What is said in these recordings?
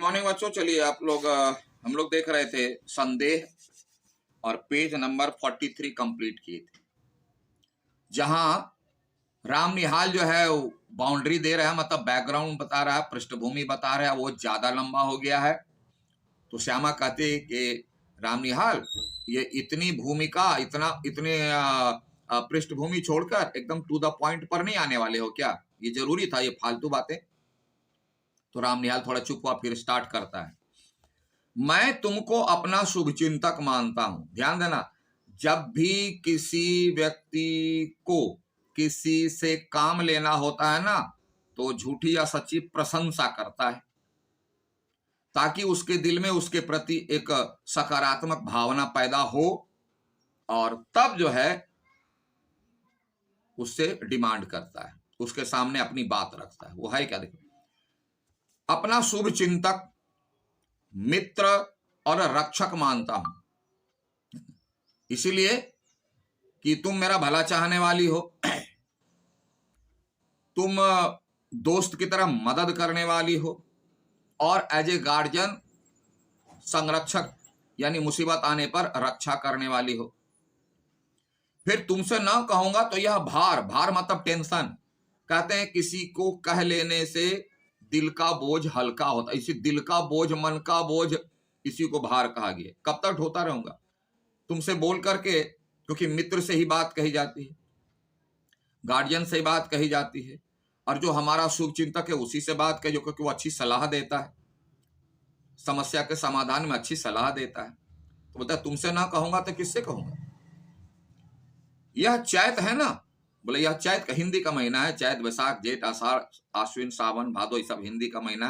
Morning बच्चों। चलिए आप लोग हम लोग देख रहे थे संदेह और पेज नंबर 43 कंप्लीट किए थे, जहां राम निहाल जो है बाउंड्री दे रहा है, मतलब बैकग्राउंड बता रहा है, पृष्ठभूमि बता रहा है, वो ज्यादा लंबा हो गया है। तो श्यामा कहते कि राम निहाल ये इतनी भूमिका इतने पृष्ठभूमि छोड़कर एकदम टू द पॉइंट पर नहीं आने वाले हो क्या? ये जरूरी था ये फालतू बातें? तो राम निहाल थोड़ा चुप हुआ, फिर स्टार्ट करता है। मैं तुमको अपना शुभचिंतक मानता हूं। ध्यान देना, जब भी किसी व्यक्ति को किसी से काम लेना होता है ना, तो झूठी या सच्ची प्रशंसा करता है, ताकि उसके दिल में उसके प्रति एक सकारात्मक भावना पैदा हो, और तब जो है उससे डिमांड करता है, उसके सामने अपनी बात रखता है। वो है क्या? देखो, अपना शुभ चिंतक, मित्र और रक्षक मानता हूं, इसीलिए कि तुम मेरा भला चाहने वाली हो, तुम दोस्त की तरह मदद करने वाली हो, और एज ए गार्जियन संरक्षक यानी मुसीबत आने पर रक्षा करने वाली हो। फिर तुमसे ना कहूंगा तो यह भार मतलब टेंशन, कहते हैं किसी को कह लेने से दिल का बोझ हल्का होता है। इसी दिल का बोझ, मन का बोझ, इसी को भार कहा गया। कब तक ढोता रहूंगा तुमसे बोल करके? क्योंकि मित्र से ही बात कही जाती है, गार्जियन से बात कही जाती है, और जो हमारा शुभ चिंतक है उसी से बात कही, क्योंकि वो अच्छी सलाह देता है, समस्या के समाधान में अच्छी सलाह देता है। तो बोलता है तुमसे ना कहूंगा तो किससे कहूंगा? यह चैत है ना, बोले यह चैत का हिंदी का महीना है। चैत, वैशाख, जेठ, आषाढ़, आश्विन, सावन, भादो, ये सब हिंदी का महीना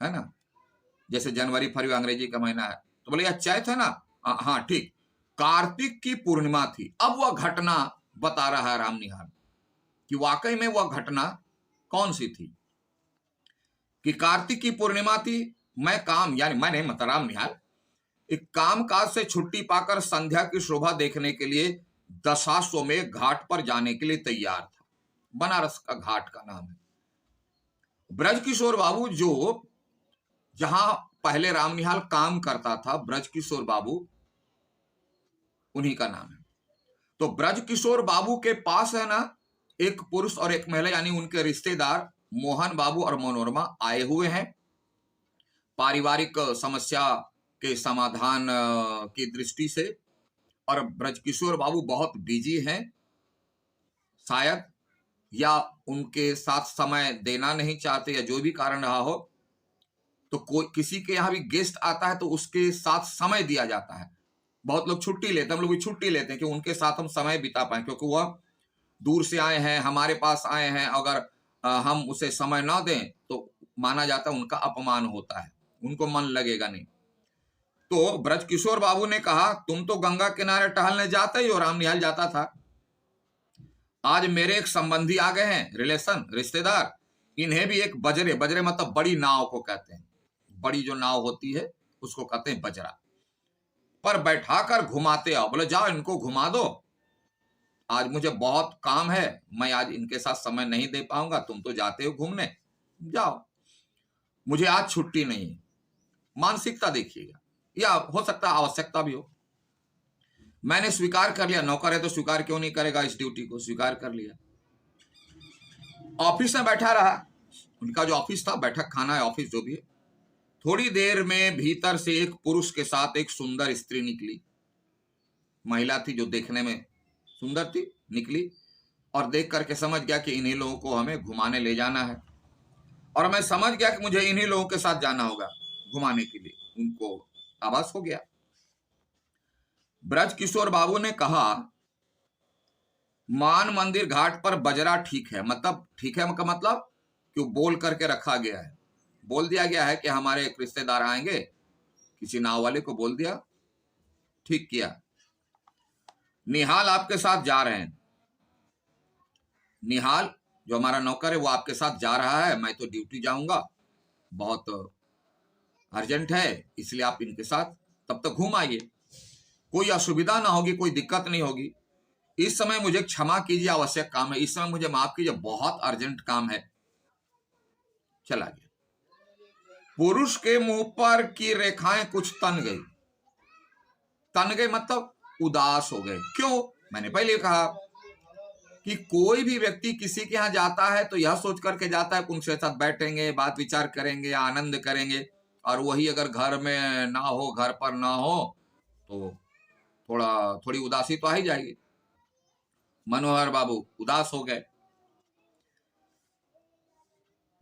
है ना। जैसे जनवरी, फरवरी अंग्रेजी का महीना है। तो बोले यह चैत है ना। हाँ ठीक। कार्तिक की पूर्णिमा थी। अब वह घटना बता रहा है राम निहाल कि वाकई में वह घटना कौन सी थी। कि कार्तिक की पूर्णिमा थी। मैं नहीं, मतलब राम निहाल एक काम काज से छुट्टी पाकर संध्या की शोभा देखने के लिए दशाश्वमेध घाट पर जाने के लिए तैयार था। बनारस का घाट का नाम है। ब्रजकिशोर बाबू, जो जहां पहले राम निहाल काम करता था, ब्रजकिशोर बाबू उन्हीं का नाम है। तो ब्रजकिशोर बाबू के पास है ना एक पुरुष और एक महिला, यानी उनके रिश्तेदार मोहन बाबू और मनोरमा आए हुए हैं, पारिवारिक समस्या के समाधान की दृष्टि से। और ब्रजकिशोर बाबू बहुत बिजी हैं शायद, या उनके साथ समय देना नहीं चाहते, या जो भी कारण रहा हो। तो कोई किसी के यहाँ भी गेस्ट आता है तो उसके साथ समय दिया जाता है। बहुत लोग छुट्टी लेते हैं, हम लोग भी छुट्टी लेते हैं कि उनके साथ हम समय बिता पाए, क्योंकि वह दूर से आए हैं, हमारे पास आए हैं। अगर हम उसे समय ना दें तो माना जाता है उनका अपमान होता है, उनको मन लगेगा नहीं। तो ब्रजकिशोर बाबू ने कहा तुम तो गंगा किनारे टहलने जाते ही हो, राम निहाल जाता था। आज मेरे एक संबंधी आ गए हैं, रिश्तेदार, इन्हें भी एक बजरे मतलब बड़ी नाव को कहते हैं, बड़ी जो नाव होती है उसको कहते हैं बजरा, पर बैठाकर घुमाते आओ। बोले जाओ इनको घुमा दो, आज मुझे बहुत काम है, मैं आज इनके साथ समय नहीं दे पाऊंगा, तुम तो जाते हो घूमने, जाओ, मुझे आज छुट्टी नहीं है। मानसिकता देखिएगा, या हो सकता है आवश्यकता भी हो। मैंने स्वीकार कर लिया, नौकर है तो स्वीकार क्यों नहीं करेगा, इस ड्यूटी को स्वीकार कर लिया। ऑफिस में बैठा रहा, उनका जो ऑफिस था, बैठक खाना है, ऑफिस जो भी है। थोड़ी देर में भीतर से एक पुरुष के साथ एक सुंदर स्त्री निकली। महिला थी जो देखने में सुंदर थी, निकली और देख करके समझ गया कि इन्हीं लोगों को हमें घुमाने ले जाना है, और मैं समझ गया कि मुझे इन्हीं लोगों के साथ जाना होगा घुमाने के लिए। उनको आभास हो गया। ब्रजकिशोर बाबू ने कहा मान मंदिर घाट पर बजरा ठीक है, मतलब ठीक है का मतलब कि बोल करके रखा गया है, बोल दिया गया है कि हमारे एक रिश्तेदार आएंगे, किसी नाव वाले को बोल दिया, ठीक किया। निहाल आपके साथ जा रहे हैं, निहाल जो हमारा नौकर है वो आपके साथ जा रहा है, मैं तो ड्यूटी जाऊंगा, बहुत अर्जेंट है, इसलिए आप इनके साथ तब तक घूम आइए, कोई असुविधा ना होगी, कोई दिक्कत नहीं होगी। इस समय मुझे क्षमा कीजिए, आवश्यक काम है, इस समय मुझे माफ कीजिए, बहुत अर्जेंट काम है। चला गया। पुरुष के मुंह पर की रेखाएं कुछ तन गई। तन गए मतलब उदास हो गए। क्यों? मैंने पहले कहा कि कोई भी व्यक्ति किसी के यहाँ जाता है तो यह सोच करके जाता है कि उनके साथ बैठेंगे, बात विचार करेंगे, आनंद करेंगे, और वही अगर घर में ना हो, घर पर ना हो, तो थोड़ी उदासी तो आ ही जाएगी। मनोहर बाबू उदास हो गए।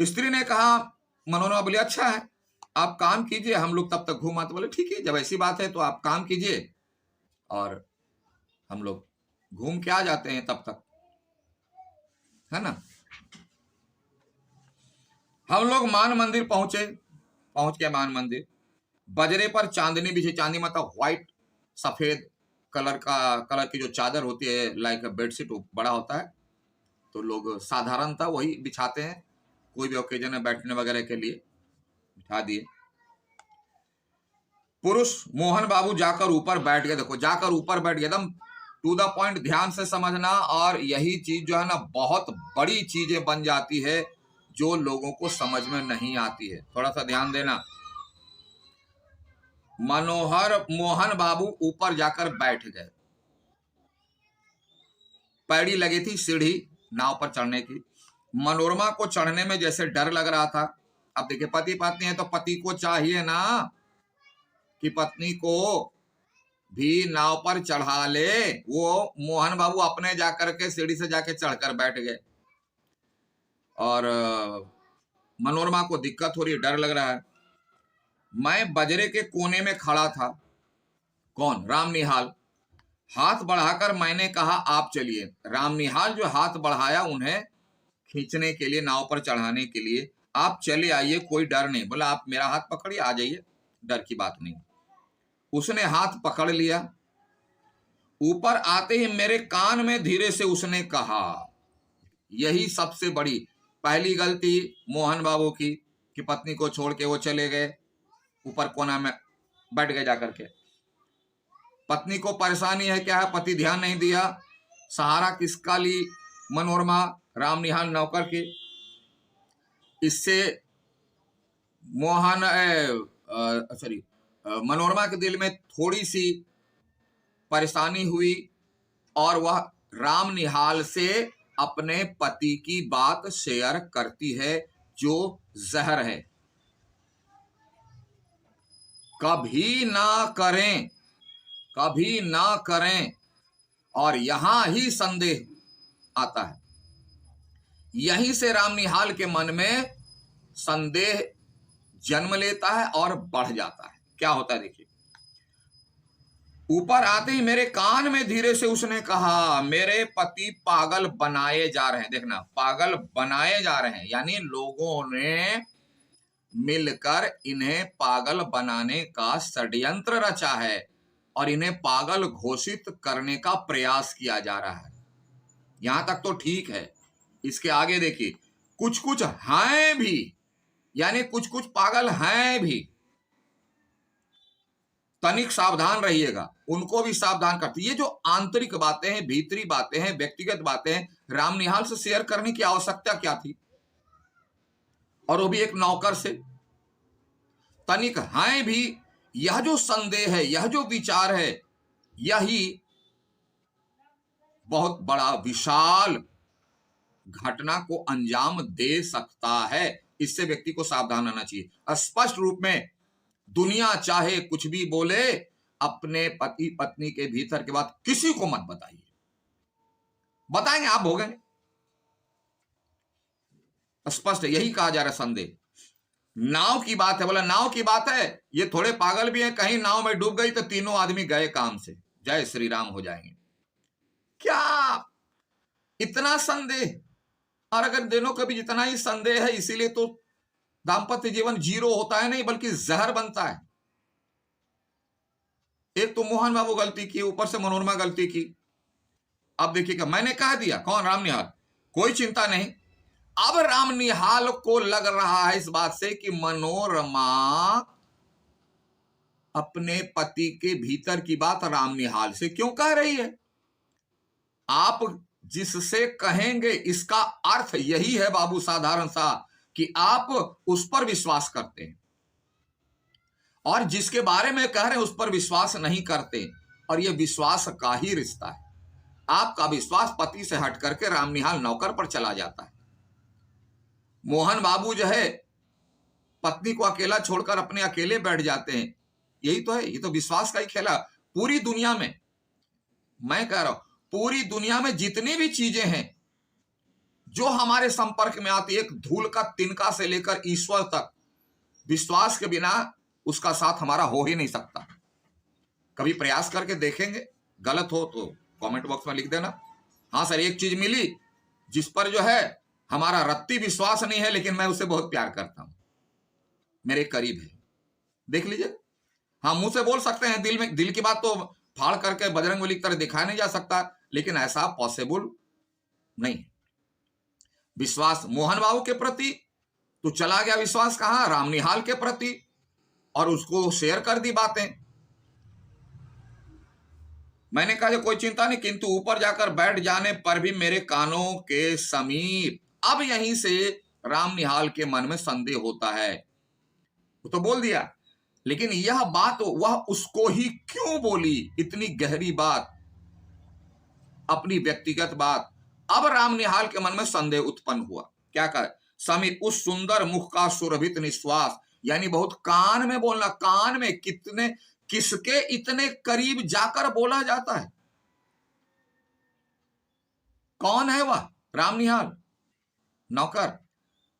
स्त्री ने कहा, मनोहर बोले अच्छा है, आप काम कीजिए, हम लोग तब तक घूम आते। बोले ठीक है, जब ऐसी बात है तो आप काम कीजिए और हम लोग घूम के आ जाते हैं तब तक, है ना। हम लोग मान मंदिर पहुंच के मान मंदिर, बजरे पर चांदनी बिछी। चांदी मतलब व्हाइट, सफेद कलर की जो चादर होती है, लाइक बेडशीट, बड़ा होता है, तो लोग साधारणतः वही बिछाते हैं, कोई भी ओकेजन में बैठने वगैरह के लिए बिठा दिए। पुरुष मोहन बाबू जाकर ऊपर बैठ गए। देखो, जाकर ऊपर बैठ गए, एकदम टू द पॉइंट, ध्यान से समझना। और यही चीज जो है ना, बहुत बड़ी चीजें बन जाती है जो लोगों को समझ में नहीं आती है। थोड़ा सा ध्यान देना। मोहन बाबू ऊपर जाकर बैठ गए। पैड़ी लगी थी सीढ़ी नाव पर चढ़ने की। मनोरमा को चढ़ने में जैसे डर लग रहा था। अब देखिए, पति पत्नी है तो पति को चाहिए ना कि पत्नी को भी नाव पर चढ़ा ले। वो मोहन बाबू अपने जाकर के सीढ़ी से जाके चढ़कर बैठ गए, और मनोरमा को दिक्कत हो रही है, डर लग रहा है। मैं बजरे के कोने में खड़ा था। कौन? राम निहाल। हाथ बढ़ाकर मैंने कहा, आप चलिए। राम निहाल जो हाथ बढ़ाया उन्हें खींचने के लिए, नाव पर चढ़ाने के लिए, आप चले आइए, कोई डर नहीं। बोला, आप मेरा हाथ पकड़िए, आ जाइए, डर की बात नहीं। उसने हाथ पकड़ लिया। ऊपर आते ही मेरे कान में धीरे से उसने कहा, यही सबसे बड़ी पहली गलती मोहन बाबू की, कि पत्नी को छोड़ के वो चले गए, ऊपर कोना में बैठ गए जाकर के। पत्नी को परेशानी है क्या है, पति ध्यान नहीं दिया। सहारा किसका ली? मनोरमा, राम निहाल नौकर की। इससे मनोरमा के दिल में थोड़ी सी परेशानी हुई, और वह राम निहाल से अपने पति की बात शेयर करती है, जो जहर है। कभी ना करें, कभी ना करें। और यहां ही संदेह आता है। यहीं से राम निहाल के मन में संदेह जन्म लेता है और बढ़ जाता है। क्या होता है देखिए, ऊपर आते ही मेरे कान में धीरे से उसने कहा, मेरे पति पागल बनाए जा रहे हैं। देखना, पागल बनाए जा रहे हैं, यानी लोगों ने मिलकर इन्हें पागल बनाने का षड्यंत्र रचा है और इन्हें पागल घोषित करने का प्रयास किया जा रहा है। यहां तक तो ठीक है। इसके आगे देखिए, कुछ कुछ हैं भी, यानी कुछ कुछ पागल हैं भी। तनिक सावधान रहिएगा, उनको भी सावधान करती। ये जो आंतरिक बातें हैं, भीतरी बातें हैं, व्यक्तिगत बातें हैं, राम निहाल से शेयर करने की आवश्यकता क्या थी, और वो भी एक नौकर से। तनिक हैं भी। यह जो संदेह है, यह जो विचार है, यही बहुत बड़ा विशाल घटना को अंजाम दे सकता है। इससे व्यक्ति को सावधान रहना चाहिए। स्पष्ट रूप में दुनिया चाहे कुछ भी बोले, अपने पति पत्नी के भीतर की बात किसी को मत बताइए। बताएंगे आप भोगेंगे। स्पष्ट यही कहा जा रहा है। संदेह नाव की बात है। बोला, नाव की बात है, ये थोड़े पागल भी हैं, कहीं नाव में डूब गई तो तीनों आदमी गए काम से, जय श्री राम हो जाएंगे। क्या इतना संदेह? और अगर दोनों का भी जितना ही संदेह है, इसीलिए तो दाम्पत्य जीवन जीरो होता है नहीं, बल्कि जहर बनता है। एक तो मोहन बाबू गलती की, ऊपर से मनोरमा गलती की। अब देखिएगा, मैंने कह दिया, कौन? राम निहाल। कोई चिंता नहीं। अब राम निहाल को लग रहा है इस बात से कि मनोरमा अपने पति के भीतर की बात राम निहाल से क्यों कह रही है। आप जिससे कहेंगे, इसका अर्थ यही है बाबू, साधारण सा, कि आप उस पर विश्वास करते हैं। और जिसके बारे में कह रहे हैं उस पर विश्वास नहीं करते, और यह विश्वास का ही रिश्ता है। आपका विश्वास पति से हट करके रामनिहाल नौकर पर चला जाता है। मोहन बाबू जो है पत्नी को अकेला छोड़कर अपने अकेले बैठ जाते हैं। यही तो है, ये तो विश्वास का ही खेला। पूरी दुनिया में, मैं कह रहा हूं, पूरी दुनिया में जितनी भी चीजें हैं जो हमारे संपर्क में आती, एक धूल का तिनका से लेकर ईश्वर तक, विश्वास के बिना उसका साथ हमारा हो ही नहीं सकता। कभी प्रयास करके देखेंगे, गलत हो तो कमेंट बॉक्स में लिख देना। हाँ सर, एक चीज मिली जिस पर जो है हमारा रत्ती विश्वास नहीं है, लेकिन मैं उसे बहुत प्यार करता हूं, मेरे करीब है, देख लीजिए। हाँ, मुंह से बोल सकते हैं, दिल की बात तो फाड़ करके बजरंगबली की तरह दिखाया नहीं जा सकता, लेकिन ऐसा पॉसिबल नहीं। विश्वास मोहन बाबू के प्रति तो चला गया, विश्वास कहां, रामनिहाल के प्रति, और उसको शेयर कर दी बातें। मैंने कहा कोई चिंता नहीं, किंतु ऊपर जाकर बैठ जाने पर भी मेरे कानों के समीप। अब यहीं से रामनिहाल के मन में संदेह होता है। वो तो बोल दिया, लेकिन यह बात वह उसको ही क्यों बोली, इतनी गहरी बात, अपनी व्यक्तिगत बात। अब रामनिहाल के मन में संदेह उत्पन्न हुआ। क्या कहे, समीप, उस सुंदर मुख का सुरभित निश्वास, यानी बहुत कान में बोलना, कान में, कितने, किसके इतने करीब जाकर बोला जाता है। कौन है वह, रामनिहाल नौकर,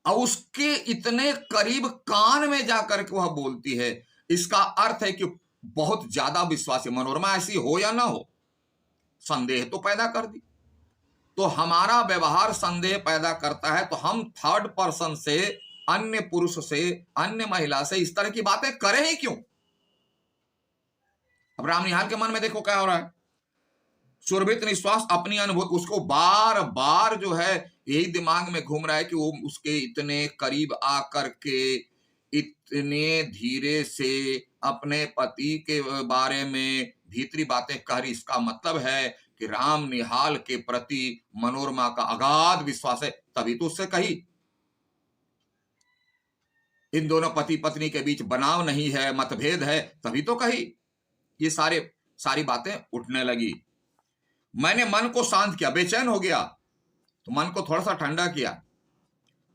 और उसके इतने करीब कान में जाकर के वह बोलती है। इसका अर्थ है कि बहुत ज्यादा विश्वासी। मनोरमा ऐसी हो या ना हो, संदेह तो पैदा कर दी। तो हमारा व्यवहार संदेह पैदा करता है, तो हम थर्ड पर्सन से, अन्य पुरुष से, अन्य महिला से इस तरह की बातें करें ही क्यों। अब रामनिहाल के मन में देखो क्या हो रहा है, सुरभित निश्वास, अपनी अनुभूति, उसको बार बार जो है यही दिमाग में घूम रहा है कि वो उसके इतने करीब आकर के इतने धीरे से अपने पति के बारे में भीतरी बातें कह रही। इसका मतलब है कि रामनिहाल के प्रति मनोरमा का अगाध विश्वास है, तभी तो उससे कही। इन दोनों पति पत्नी के बीच बनाव नहीं है, मतभेद है, तभी तो कही। ये सारी बातें उठने लगी। मैंने मन को शांत किया, बेचैन हो गया तो मन को थोड़ा सा ठंडा किया।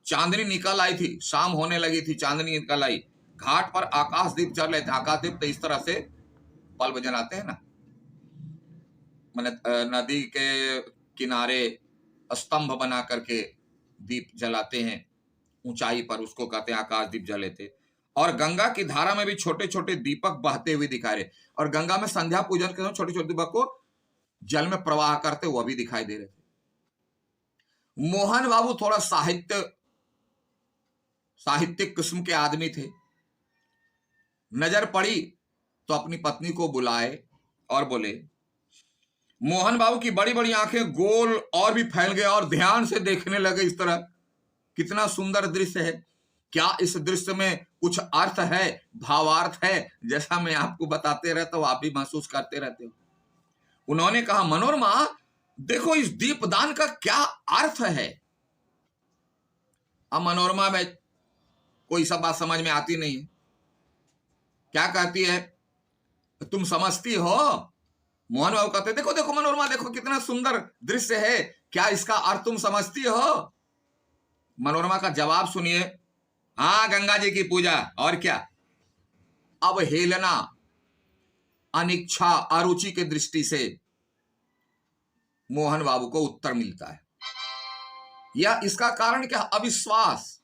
चांदनी निकल आई थी, शाम होने लगी थी, चांदनी निकल आई। घाट पर आकाश दीप जल रहे थे। आकाश दीप तो इस तरह से बल्ब जलाते हैं ना, मैंने नदी के किनारे स्तंभ बना करके दीप जलाते हैं ऊंचाई पर, उसको कहते हैं आकाश दीप जले थे। और गंगा की धारा में भी छोटे छोटे दीपक बहते हुए दिखा रहे, और गंगा में संध्या पूजन के समय छोटे छोटे दीपक को जल में प्रवाह करते हुए भी दिखाई दे रहे थे। मोहन बाबू थोड़ा साहित्यिक किस्म के आदमी थे। नजर पड़ी तो अपनी पत्नी को बुलाए और बोले। मोहन बाबू की बड़ी बड़ी आंखें गोल और भी फैल गए और ध्यान से देखने लगे इस तरह। कितना सुंदर दृश्य है, क्या इस दृश्य में कुछ अर्थ है, भावार्थ है, जैसा मैं आपको बताते रहता हूं, आप भी महसूस करते रहते हो। उन्होंने कहा, मनोरमा देखो इस दीपदान का क्या अर्थ है। अब मनोरमा में कोई सब बात समझ में आती नहीं है। क्या कहती है, तुम समझती हो। मोहन बाबू कहते, देखो देखो मनोरमा, देखो कितना सुंदर दृश्य है, क्या इसका अर्थ तुम समझती हो। मनोरमा का जवाब सुनिए, हाँ गंगा जी की पूजा, और क्या। अब हेलना, अनिच्छा, अरुचि के दृष्टि से मोहन बाबू को उत्तर मिलता है। या इसका कारण क्या, अविश्वास,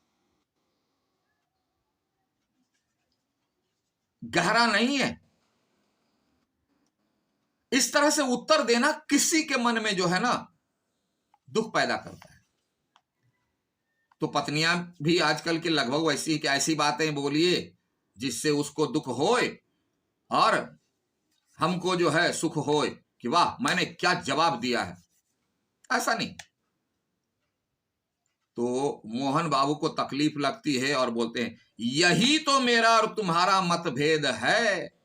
गहरा नहीं है। इस तरह से उत्तर देना किसी के मन में जो है ना दुख पैदा करता है। तो पत्नियां भी आजकल की लगभग वैसी कि ऐसी बातें बोलिए जिससे उसको दुख होए और हमको जो है सुख होए कि वाह मैंने क्या जवाब दिया है। ऐसा नहीं। तो मोहन बाबू को तकलीफ लगती है और बोलते हैं, यही तो मेरा और तुम्हारा मतभेद है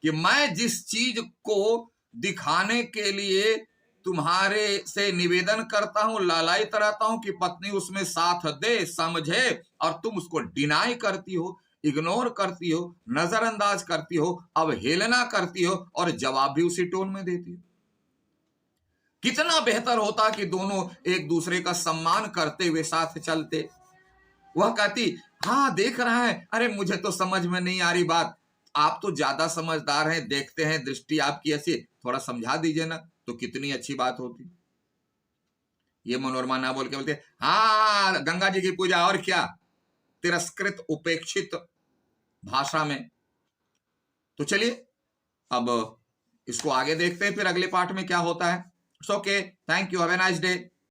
कि मैं जिस चीज को दिखाने के लिए तुम्हारे से निवेदन करता हूं, लालायित रहता हूं कि पत्नी उसमें साथ दे, समझे, और तुम उसको डिनाई करती हो। इग्नोर करती हो, नजरअंदाज करती हो, अवहेलना करती हो और जवाब भी उसी टोन में देती हो। कितना बेहतर होता कि दोनों एक दूसरे का सम्मान करते हुए साथ चलते। वह कहती, हाँ देख रहा है, अरे मुझे तो समझ में नहीं आ रही बात, आप तो ज्यादा समझदार हैं, देखते हैं, दृष्टि आपकी ऐसी, थोड़ा समझा दीजिए ना, तो कितनी अच्छी बात होती। ये मनोरमा ना बोल के बोलते, हाँ गंगा जी की पूजा और क्या, तिरस्कृत उपेक्षित भाषा में। तो चलिए अब इसको आगे देखते हैं, फिर अगले पार्ट में क्या होता है। Okay, thank you, have a nice day.